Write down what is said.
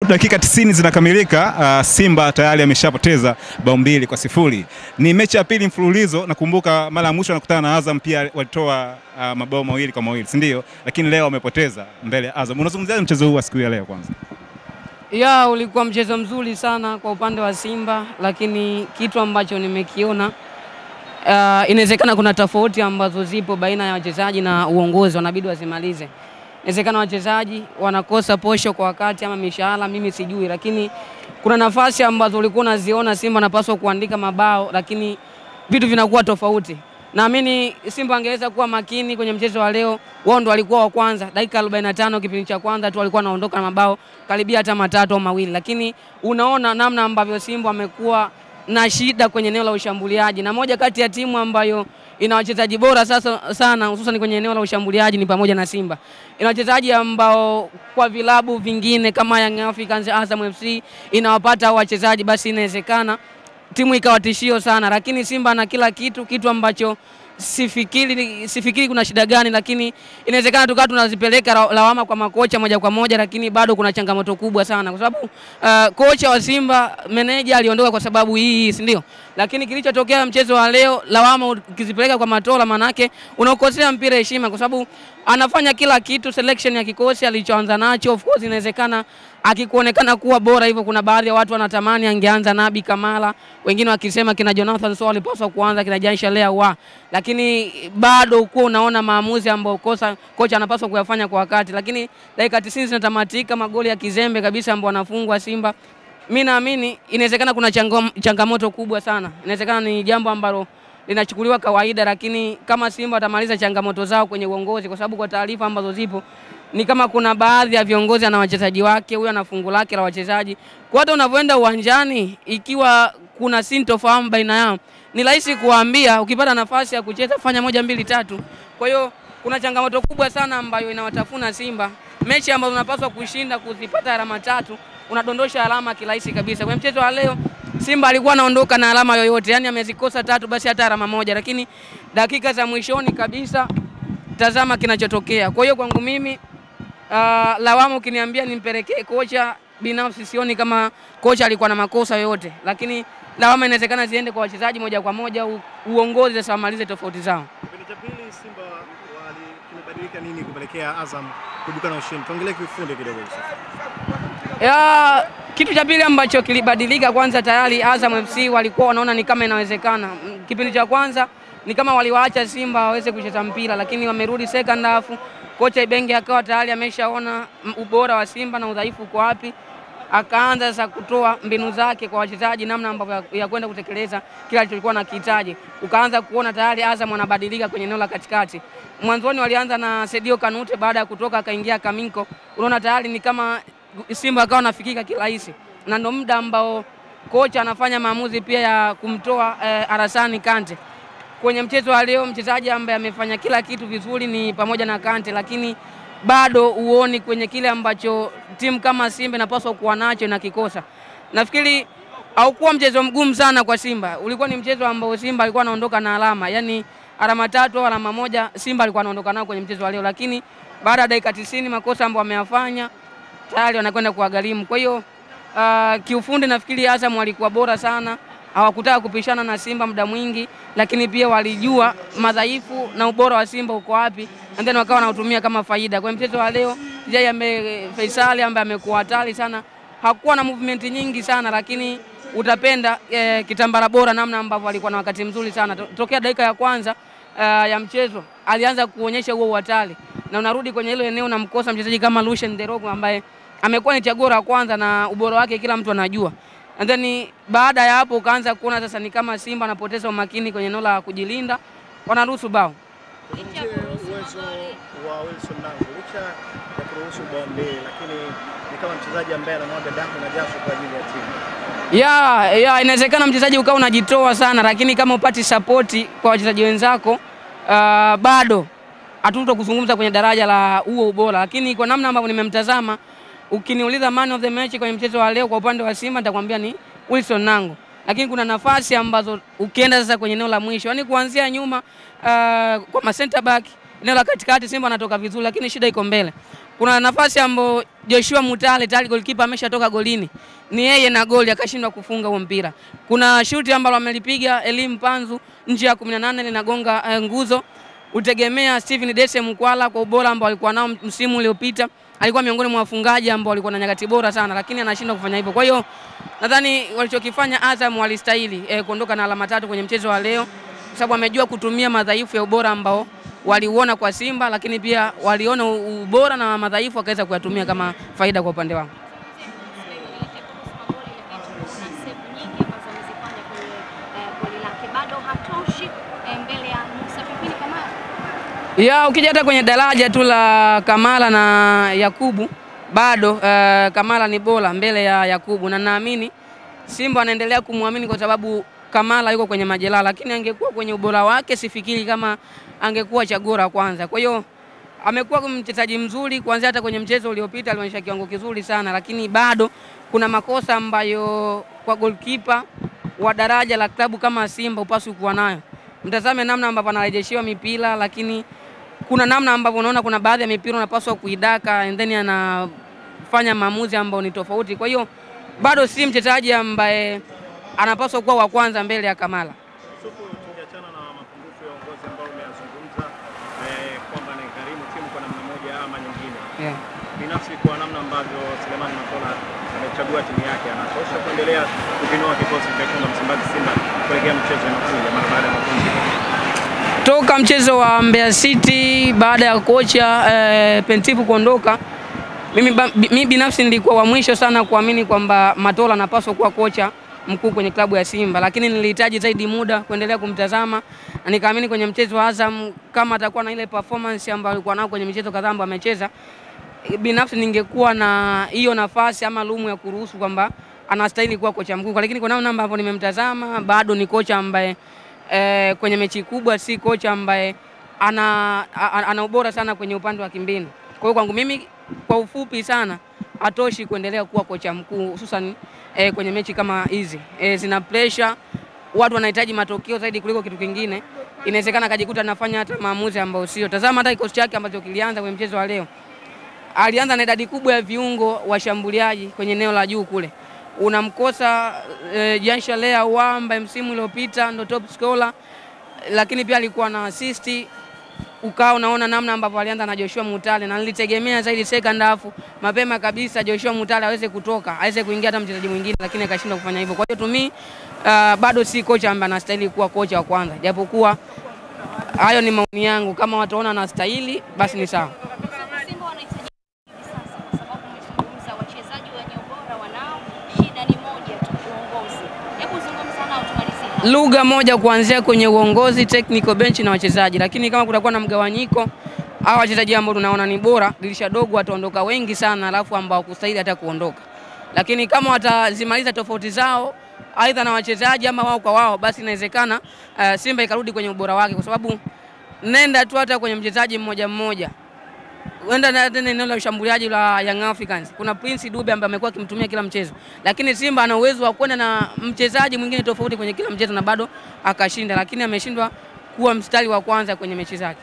dakika 90 zinakamilika, Simba tayari ameshapoteza bao 2-0. Ni mechi ya pili mfululizo. Nakumbuka mara ya mwisho wanakutana na Azam pia walitoa mabao 2-2, si ndio? Lakini leo wamepoteza mbele ya Azam. Unazungumziaje mchezo huu wa siku ya leo kwanza? Ya, ulikuwa mchezo mzuri sana kwa upande wa Simba, lakini kitu ambacho nimekiona inawezekana kuna tofauti ambazo zipo baina ya wachezaji na uongozi, wanabidi wazimalize. Inawezekana wachezaji wanakosa posho kwa wakati ama mishahara, mimi sijui, lakini kuna nafasi ambazo ulikuwa unaziona Simba anapaswa kuandika mabao, lakini vitu vinakuwa tofauti. Naamini Simba angeweza kuwa makini kwenye mchezo wa leo. Wao ndo walikuwa wa kwanza, dakika 45 kipindi cha kwanza tu walikuwa wanaondoka na mabao karibia hata 3 au 2, lakini unaona namna ambavyo Simba amekuwa na shida kwenye eneo la ushambuliaji, na moja kati ya timu ambayo ina wachezaji bora sasa sana hususan kwenye eneo la ushambuliaji ni pamoja na Simba. Ina wachezaji ambao kwa vilabu vingine kama Young Africans, Azam FC inawapata wachezaji, basi inawezekana timu ikawa tishio sana, lakini Simba na kila kitu ambacho sifikiri kuna shida gani, lakini inawezekana tukawa tunazipeleka lawama kwa makocha moja kwa moja, lakini bado kuna changamoto kubwa sana kwa sababu kocha wa Simba, meneja aliondoka kwa sababu hii, si ndio? Lakini kilichotokea mchezo wa leo, lawama ukizipeleka kwa Matola, manake unaokosea mpira heshima, kwa sababu anafanya kila kitu. Selection ya kikosi alichoanza nacho, of course inawezekana akikuonekana kuwa bora hivyo, kuna baadhi ya watu wanatamani angeanza Nabi Kamala, wengine wakisema kina Jonathan Soa alipaswa kuanza, kina Jaisha Lea lakini bado uko unaona maamuzi ambayo kocha anapaswa kuyafanya kwa wakati. Lakini dakika 90 zinatamatika, magoli ya kizembe kabisa ambao wanafungwa Simba. Mimi naamini inawezekana kuna changamoto kubwa sana. Inawezekana ni jambo ambalo linachukuliwa kawaida, lakini kama Simba watamaliza changamoto zao kwenye uongozi, kwa sababu kwa taarifa ambazo zipo ni kama kuna baadhi ya viongozi na wachezaji wake, huyu ana fungu lake la wachezaji. Kwa hata unavyoenda uwanjani, ikiwa kuna sintofahamu baina yao, ni rahisi kuambia ukipata nafasi ya kucheza fanya 1 2 3. Kwa hiyo kuna changamoto kubwa sana ambayo inawatafuna Simba. Mechi ambazo unapaswa kushinda kuzipata alama 3, unadondosha alama kirahisi kabisa. Kwa mchezo wa leo Simba alikuwa anaondoka na alama yoyote, yani amezikosa 3 basi hata alama 1, lakini dakika za mwishoni kabisa tazama kinachotokea. Kwa hiyo kwangu mimi lawama ukiniambia nimpelekee kocha, binafsi sioni kama kocha alikuwa na makosa yoyote, lakini lawama inawezekana ziende kwa wachezaji moja kwa moja, uongozi sasa wamalize tofauti zao. Kipindi cha pili Simba kimebadilika nini kupelekea Azam kuibuka na ushindi? Tuongelee kiufundi kidogo sasa. Kitu cha pili ambacho kilibadilika, kwanza tayari Azam FC walikuwa wanaona ni kama inawezekana. Kipindi cha kwanza ni kama waliwaacha Simba waweze kucheza mpira, lakini wamerudi second half, kocha Ibenge akawa tayari ameshaona ubora wa Simba na udhaifu uko wapi, akaanza sasa kutoa mbinu zake kwa wachezaji, namna ambavyo ya kwenda kutekeleza kila alichokuwa anakihitaji. Ukaanza kuona tayari Azam wanabadilika kwenye eneo la katikati. Mwanzoni walianza na Sedio Kanute, baada ya kutoka akaingia Kaminko. Unaona tayari ni kama Simba akawa nafikika kirahisi, na ndio muda ambao kocha anafanya maamuzi pia ya kumtoa Arasani Kante. Kwenye mchezo wa leo mchezaji ambaye amefanya kila kitu vizuri ni pamoja na Kante, lakini bado uoni kwenye kile ambacho timu kama Simba inapaswa kuwa nacho na kikosa. Nafikiri haukuwa mchezo mgumu sana kwa Simba. Ulikuwa ni mchezo ambao Simba alikuwa anaondoka na alama, yani alama 3 au alama 1 Simba alikuwa anaondoka nao kwenye mchezo wa leo, lakini baada ya dakika 90 makosa ambayo wameyafanya tayari wanakwenda kuwagharimu. Kwa hiyo kiufundi nafikiri Azam walikuwa bora sana, hawakutaka kupishana na Simba muda mwingi, lakini pia walijua madhaifu na ubora wa Simba uko wapi, and then wakawa wanautumia kama faida. Kwa mchezo wa leo Faisal ambaye amekuwa hatari sana, hakuwa na movement nyingi sana, lakini utapenda kitambara bora namna ambavyo alikuwa na wakati mzuri sana. Tokea dakika ya kwanza ya mchezo alianza kuonyesha huo hatari, na unarudi kwenye ile eneo na mkosa mchezaji kama Lucien Derogo ambaye amekuwa ni chaguo la kwanza na ubora wake kila mtu anajua. And then baada ya hapo ukaanza kuona sasa ni kama Simba anapoteza umakini kwenye eneo la kujilinda, wanaruhusu bao. Uwezo wa Wilson Nangu licha ya kuruhusu bao mbili, lakini ni kama mchezaji ambaye anamwaga damu na jasho kwa ajili ya timu. Inawezekana mchezaji ukao unajitoa sana, lakini kama upati support kwa wachezaji wenzako bado hatutokuzungumza kwenye daraja la huo ubora. Lakini kwa namna ambavyo nimemtazama, ukiniuliza man of the match kwenye mchezo wa leo kwa upande wa Simba nitakwambia ni Wilson Nangu. Lakini kuna nafasi ambazo ukienda sasa kwenye eneo la mwisho, yani kuanzia nyuma kwa center back, eneo la katikati Simba anatoka vizuri, lakini shida iko mbele. kuna nafasi ambayo Joshua Mutale tayari goalkeeper ameshatoka golini, ni yeye na goli akashindwa kufunga huo mpira. Kuna shuti ambalo amelipiga Elim Panzu nje ya 18 linagonga nguzo. Utegemea Steven Dese Mkwala kwa ubora ambao alikuwa nao msimu uliopita, alikuwa miongoni mwa wafungaji ambao walikuwa na nyakati bora sana, lakini anashindwa kufanya hivyo. Kwa hiyo nadhani walichokifanya Azam walistahili kuondoka na alama 3 kwenye mchezo wa leo, kwa sababu amejua kutumia madhaifu ya ubora ambao waliuona kwa Simba, lakini pia waliona ubora na madhaifu wakaweza kuyatumia kama faida kwa upande wao. Ya ukija hata kwenye daraja tu la Kamala na Yakubu bado Kamala ni bora mbele ya Yakubu, na naamini Simba anaendelea kumwamini kwa sababu Kamala yuko kwenye majeraha, lakini angekuwa kwenye ubora wake sifikiri kama angekuwa chaguo la kwanza. Kwa hiyo amekuwa mchezaji mzuri kuanzia hata kwenye mchezo uliopita alionyesha kiwango kizuri sana, lakini bado kuna makosa ambayo kwa goalkeeper wa daraja la klabu kama Simba upaswi kuwa nayo. Mtazame namna ambavyo anarejeshiwa mipira, lakini kuna namna ambavyo unaona kuna baadhi ya mipira unapaswa kuidaka and then anafanya maamuzi ambayo ni tofauti. Kwa hiyo bado si mchezaji ambaye anapaswa kuwa wa kwanza mbele ya Kamala. Sufu, tukiachana na mapungufu ya uongozi ambao umeyazungumza kwamba ni karimu timu kwa namna moja ama nyingine. Binafsi kwa namna ambavyo Selemani Matola amechagua timu yake, anatosha kuendelea kuvinoa kikosi cha Msimbazi Simba kuelekea mchezo unaokuja mara baada ya mapumziko. Toka mchezo wa Mbeya City baada ya kocha Pentifu kuondoka, mimi binafsi nilikuwa wa mwisho sana kuamini kwamba Matola anapaswa kuwa kocha mkuu kwenye klabu ya Simba, lakini nilihitaji zaidi muda kuendelea kumtazama, na nikaamini kwenye mchezo wa Azam kama atakuwa na ile performance ambayo alikuwa nao kwenye michezo kadhaa ambayo amecheza, binafsi ningekuwa na hiyo nafasi ama lumu ya kuruhusu kwamba anastahili kuwa kocha mkuu. Lakini kwa namna ambavyo nimemtazama bado ni kocha ambaye kwenye mechi kubwa si kocha ambaye ana ubora sana kwenye upande wa kimbinu. Kwa hiyo kwangu mimi kwa ufupi sana atoshi kuendelea kuwa kocha mkuu, hususan kwenye mechi kama hizi. Zina pressure, watu wanahitaji matokeo zaidi kuliko kitu kingine. Inawezekana akajikuta anafanya hata maamuzi ambayo sio. Tazama hata kikosi chake ambacho kilianza kwenye mchezo wa leo. Alianza na idadi kubwa ya viungo washambuliaji kwenye eneo la juu kule. Unamkosa Jean Charles Wamba msimu uliopita ndo top scorer, lakini pia alikuwa na assist. Ukao unaona namna ambavyo alianza na Joshua Mutale, na nilitegemea zaidi second half mapema kabisa Joshua Mutale aweze kutoka, aweze kuingia hata mchezaji mwingine, lakini akashindwa kufanya hivyo. Kwa hiyo tumi bado si kocha ambaye anastahili kuwa kocha wa kwanza, japokuwa hayo ni maoni yangu. Kama wataona anastahili basi ni sawa. Simba wanahitaji sasa kwa sababu umezungumza wachezaji wenye ubora wanao, shida ni moja tu, uongozi. Hebu zungumza nao tumalizie. Lugha moja kuanzia kwenye uongozi, technical bench na wachezaji, lakini kama kutakuwa na mgawanyiko au wachezaji ambao tunaona ni bora, dirisha dogo wataondoka wengi sana, alafu ambao kustahili hata kuondoka. Lakini kama watazimaliza tofauti zao aidha na wachezaji ama wao kwa wao, basi inawezekana Simba ikarudi kwenye ubora wake, kwa sababu nenda tu hata kwenye mchezaji mmoja mmoja. Wenda na eneo la ushambuliaji la Young Africans, kuna Prince Dube ambaye amekuwa akimtumia kila mchezo, lakini Simba ana uwezo wa kwenda na mchezaji mwingine tofauti kwenye kila mchezo na bado akashinda, lakini ameshindwa kuwa mstari wa kwanza kwenye mechi zake.